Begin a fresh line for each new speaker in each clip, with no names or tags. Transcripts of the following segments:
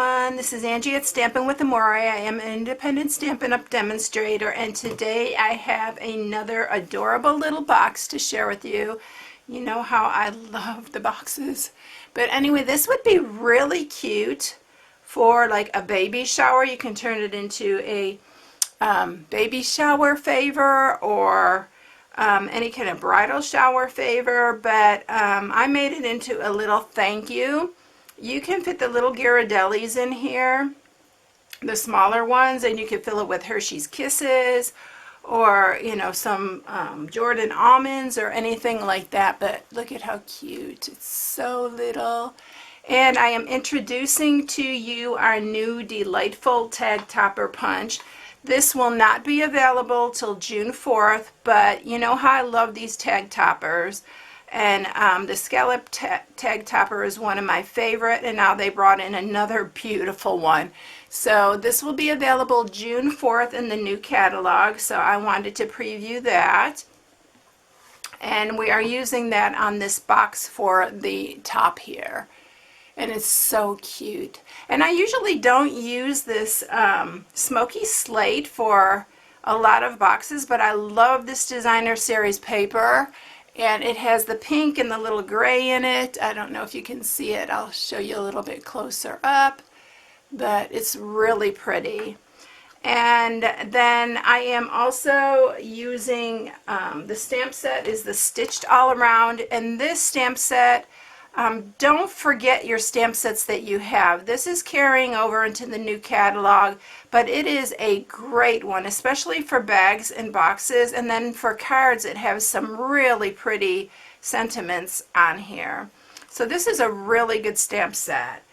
everyone. This is Angie at StampingWithAmore. I am an independent Stampin' Up! Demonstrator, and today I have another adorable little box to share with you. You know how I love the boxes. But anyway, this would be really cute for like a baby shower. You can turn it into a baby shower favor or any kind of bridal shower favor, but I made it into a little thank you. You can fit the little Ghirardellis in here, the smaller ones, and you can fill it with Hershey's Kisses or, you know, some Jordan almonds or anything like that. But look at how cute. It's so little. And I am introducing to you our new Delightful Tag Topper Punch. This will not be available till June 4th, but you know how I love these tag toppers. And the scallop tag topper is one of my favorite, and now they brought in another beautiful one. So this will be available June 4th in the new catalog, so I wanted to preview that. And we are using that on this box for the top here. And it's so cute. And I usually don't use this smoky slate for a lot of boxes, but I love this designer series paper. And it has the pink and the little gray in it. I don't know if you can see it. I'll show you a little bit closer up. But it's really pretty. And then I am also using, the stamp set is the Stitched All Around. And this stamp set, don't forget your stamp sets that you have. This is carrying over into the new catalog, but it is a great one, especially for bags and boxes. And then for cards, it has some really pretty sentiments on here. So this is a really good stamp set.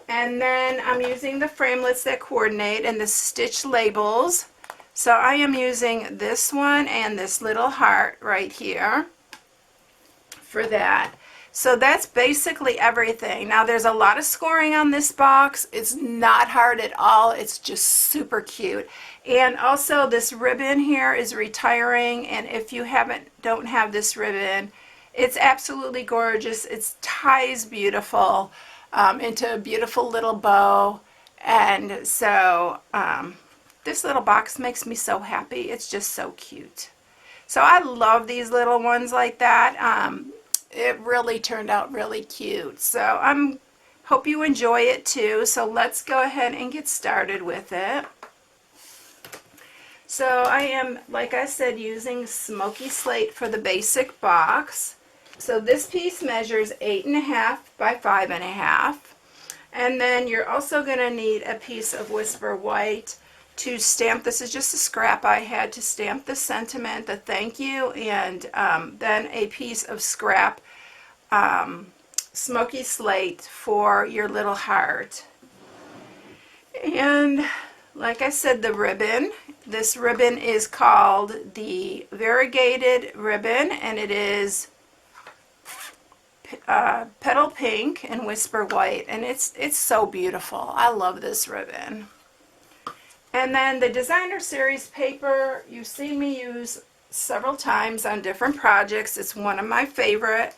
And then I'm using the framelits that coordinate and the stitch labels. So I am using this one and this little heart right here for that. So that's basically everything. Now there's a lot of scoring on this box. It's not hard at all. It's just super cute. And also this ribbon here is retiring, and if you don't have this ribbon, it's absolutely gorgeous. It ties beautiful into a beautiful little bow. And so this little box makes me so happy. It's just so cute. So I love these little ones like that. It really turned out really cute. So I hope you enjoy it too. So let's go ahead and get started with it. So I am, like I said, using smoky slate for the basic box. So this piece measures 8.5 by 5.5. And then you're also going to need a piece of Whisper White to stamp. This is just a scrap I had to stamp the sentiment, the thank you, and then a piece of scrap smoky slate for your little heart. And like I said, the ribbon, this ribbon is called the Variegated Ribbon, and it is Petal Pink and Whisper White, and it's so beautiful. I love this ribbon. And then the designer series paper, you've seen me use several times on different projects. It's one of my favorite.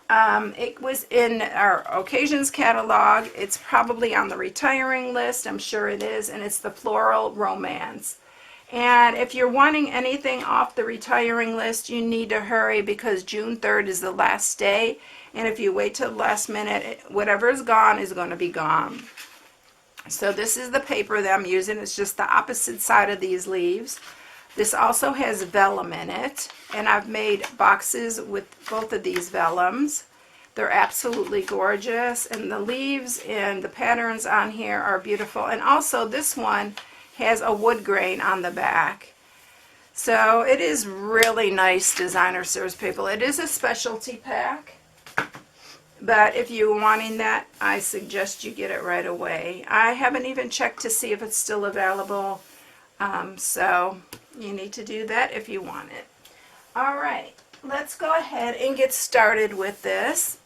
It was in our occasions catalog. It's probably on the retiring list. I'm sure it is. And it's the Floral Romance. And if you're wanting anything off the retiring list, you need to hurry because June 3rd is the last day. And if you wait till the last minute, whatever is gone is going to be gone. So this is the paper that I'm using. It's just the opposite side of these leaves. This also has vellum in it, and I've made boxes with both of these vellums. They're absolutely gorgeous, and the leaves and the patterns on here are beautiful. And also this one has a wood grain on the back. So it is really nice designer series paper. It is a specialty pack. But if you're wanting that, I suggest you get it right away. I haven't even checked to see if it's still available. So you need to do that if you want it. All right, let's go ahead and get started with this.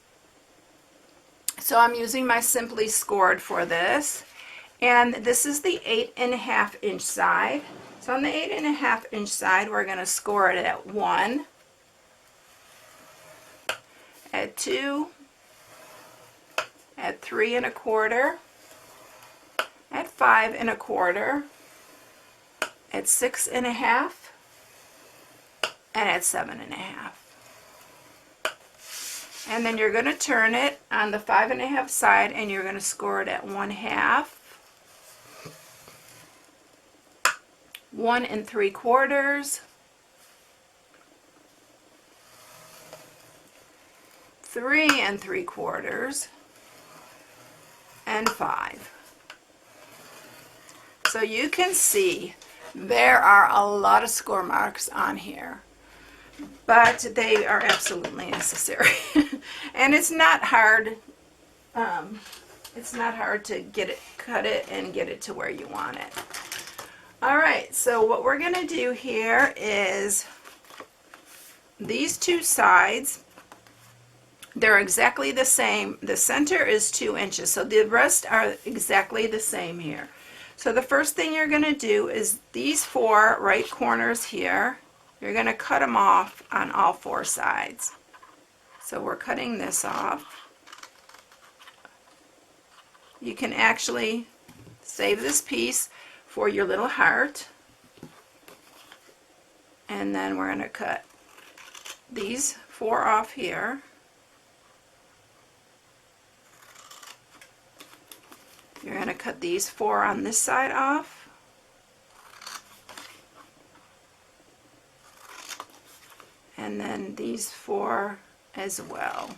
So I'm using my Simply Scored for this. And this is the 8.5 inch side. So on the 8.5 inch side, we're going to score it at 1, at 2, at 3 1/4, at 5 1/4, at 6 1/2, and at 7 1/2. And then you're going to turn it on the 5 1/2 side, and you're going to score it at 1/2, 1 3/4, 3 3/4, and 5. So you can see there are a lot of score marks on here, but they are absolutely necessary. And it's not hard. It's not hard to get it, cut it, and get it to where you want it. All right, so what we're going to do here is these two sides, they're exactly the same. The center is 2 inches, so the rest are exactly the same here. So the first thing you're going to do is these 4 right corners here, you're going to cut them off on all 4 sides. So we're cutting this off. You can actually save this piece for your little heart. And then we're going to cut these 4 off here. You're going to cut these 4 on this side off. And then these 4 as well.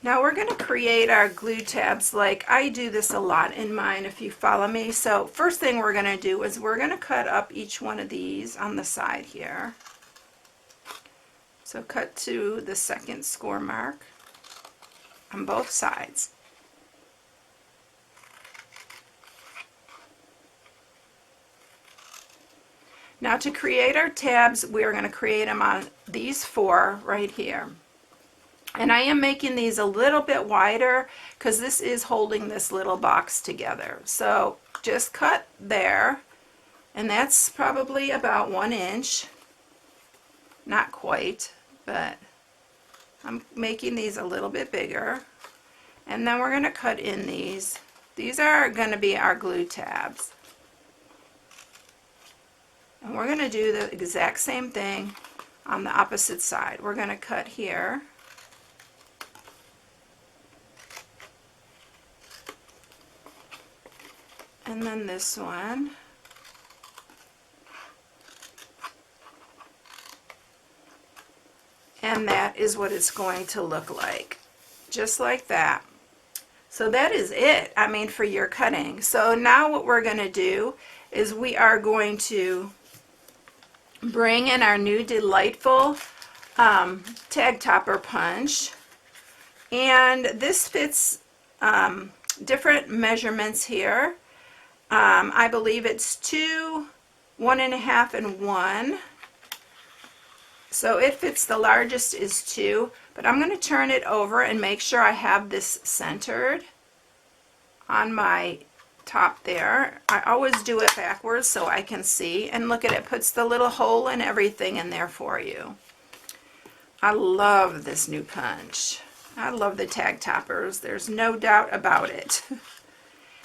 Now we're going to create our glue tabs. Like I do this a lot in mine if you follow me. So first thing we're going to do is we're going to cut up each one of these on the side here. So cut to the second score mark on both sides. Now to create our tabs, we are going to create them on these 4 right here. And I am making these a little bit wider because this is holding this little box together. So just cut there, and that's probably about 1 inch. Not quite, but I'm making these a little bit bigger. And then we're going to cut in these. These are going to be our glue tabs. And we're going to do the exact same thing on the opposite side. We're going to cut here. And then this one. And that is what it's going to look like. Just like that. So that is it, I mean, for your cutting. So now what we're going to do is we are going to bring in our new Delightful Tag Topper Punch. And this fits different measurements here. I believe it's 2, 1 1/2, and 1. So it fits, the largest is 2, but I'm going to turn it over and make sure I have this centered on my top there. I always do it backwards so I can see, and look at it, puts the little hole and everything in there for you. I love this new punch. I love the tag toppers, there's no doubt about it.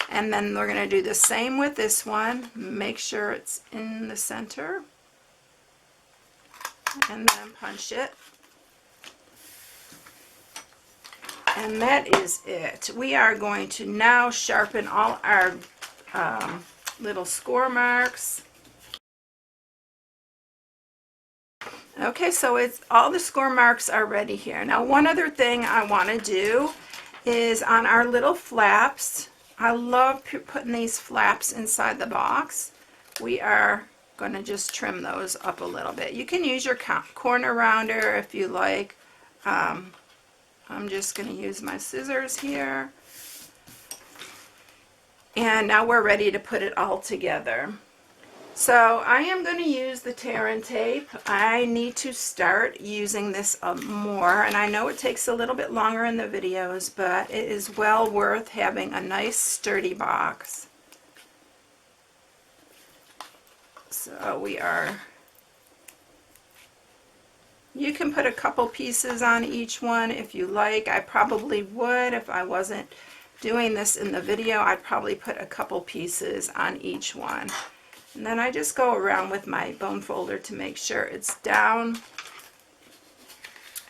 And then we're going to do the same with this one. Make sure it's in the center. And then punch it. And that is it. We are going to now sharpen all our little score marks. Okay, so it's all the score marks are ready here. Now one other thing I want to do is on our little flaps. I love putting these flaps inside the box. We are going to just trim those up a little bit. You can use your corner rounder if you like. I'm just going to use my scissors here. And now we're ready to put it all together. So I am going to use the tear and tape. I need to start using this more, and I know it takes a little bit longer in the videos, but it is well worth having a nice sturdy box. So we are You can put a couple pieces on each one if you like. I probably would if I wasn't doing this in the video. I'd probably put a couple pieces on each one. And then I just go around with my bone folder to make sure it's down.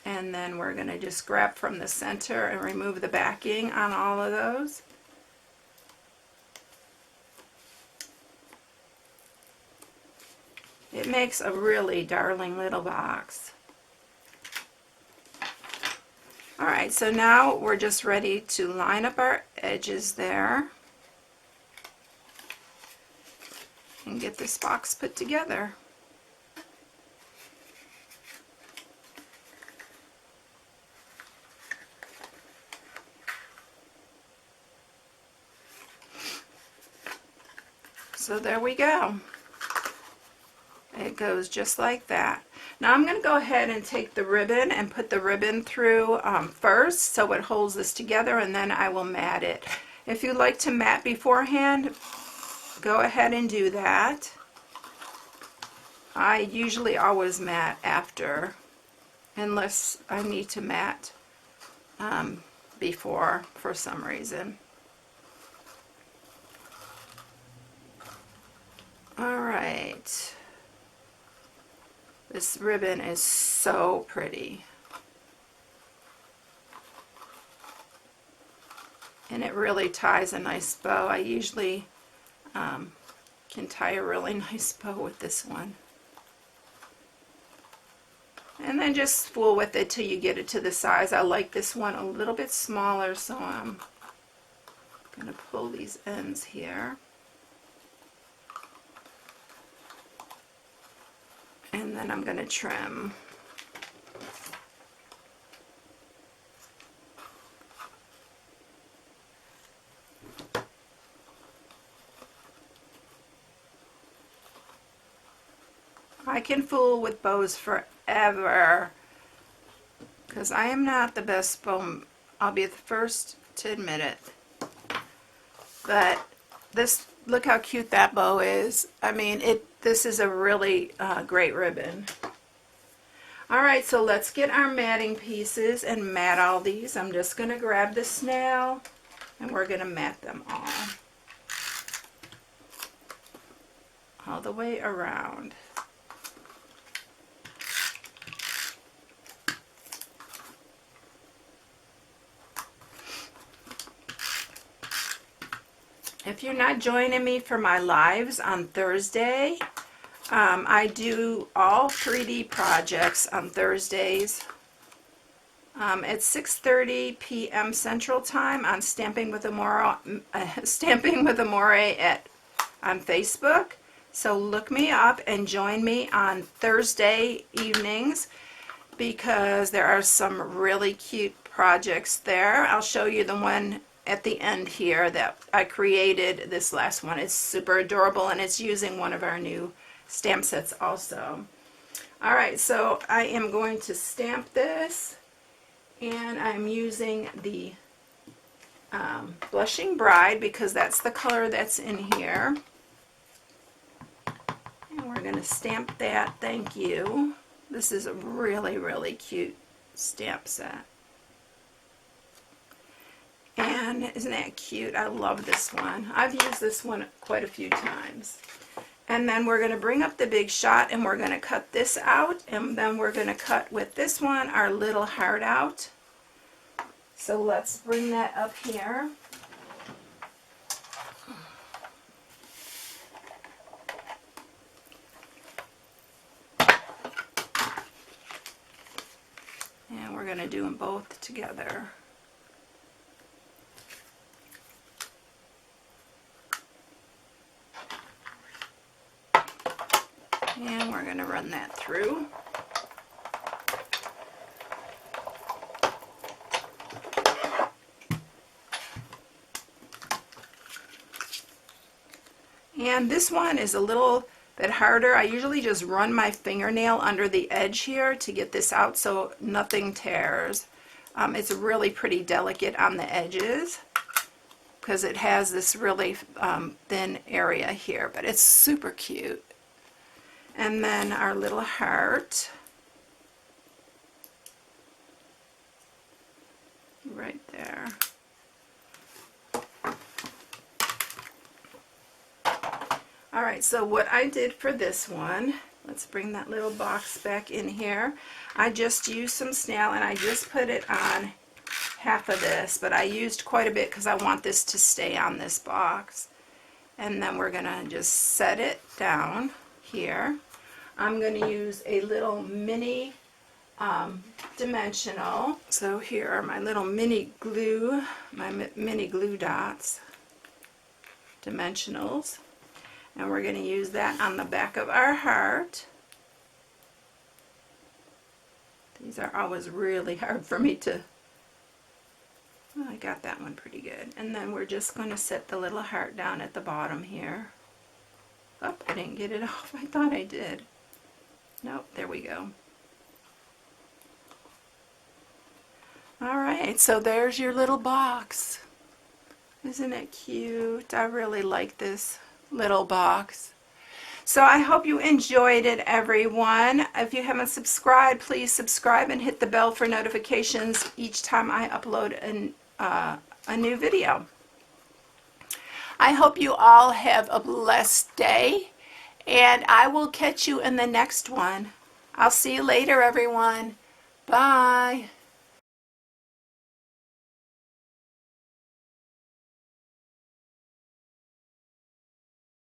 And then we're going to just grab from the center and remove the backing on all of those. It makes a really darling little box. Alright, so now we're just ready to line up our edges there and get this box put together. So there we go. It goes just like that. Now I'm going to go ahead and take the ribbon and put the ribbon through first so it holds this together, and then I will mat it. If you like to mat beforehand, go ahead and do that. I usually always mat after, unless I need to mat before for some reason. Alright. This ribbon is so pretty. And it really ties a nice bow. I usually can tie a really nice bow with this one. And then just fool with it till you get it to the size. I like this one a little bit smaller, so I'm going to pull these ends here. And then I'm going to trim. I can fool with bows forever because I am not the best bow. I'll be the first to admit it. But this, look how cute that bow is. I mean, this is a really great ribbon. Alright, so let's get our matting pieces and mat all these. I'm just going to grab the snail and we're going to mat them all the way around. If you're not joining me for my lives on Thursday, I do all 3D projects on Thursdays at 6:30 p.m. Central Time on Stamping with Amore, on Facebook. So look me up and join me on Thursday evenings because there are some really cute projects there. I'll show you the one at the end here that I created. This last one is super adorable and it's using one of our new stamp sets also. Alright, so I am going to stamp this and I'm using the Blushing Bride because that's the color that's in here. And we're going to stamp that. Thank you. This is a really, really cute stamp set. And isn't that cute? I love this one. I've used this one quite a few times. And then we're going to bring up the big shot and we're going to cut this out. And then we're going to cut with this one our little heart out. So let's bring that up here. And we're going to do them both together. And we're going to run that through. And this one is a little bit harder. I usually just run my fingernail under the edge here to get this out so nothing tears. It's really pretty delicate on the edges because it has this really thin area here, but it's super cute. And then our little heart. there. All right, so what I did for this one, let's bring that little box back in here. I just used some snail and I just put it on half of this, but I used quite a bit because I want this to stay on this box. And then we're gonna just set it down here. I'm gonna use a little mini dimensional. So here are my little mini glue, my mini glue dots, dimensionals. And we're going to use that on the back of our heart. These are always really hard for me to, well, I got that one pretty good. And then we're just going to set the little heart down at the bottom here. Oh, I didn't get it off. I thought I did. Nope, there we go. Alright, so there's your little box. Isn't it cute? I really like this little box. So I hope you enjoyed it, everyone. If you haven't subscribed, please subscribe and hit the bell for notifications each time I upload a new video. I hope you all have a blessed day, and I will catch you in the next one. I'll see you later, everyone. Bye.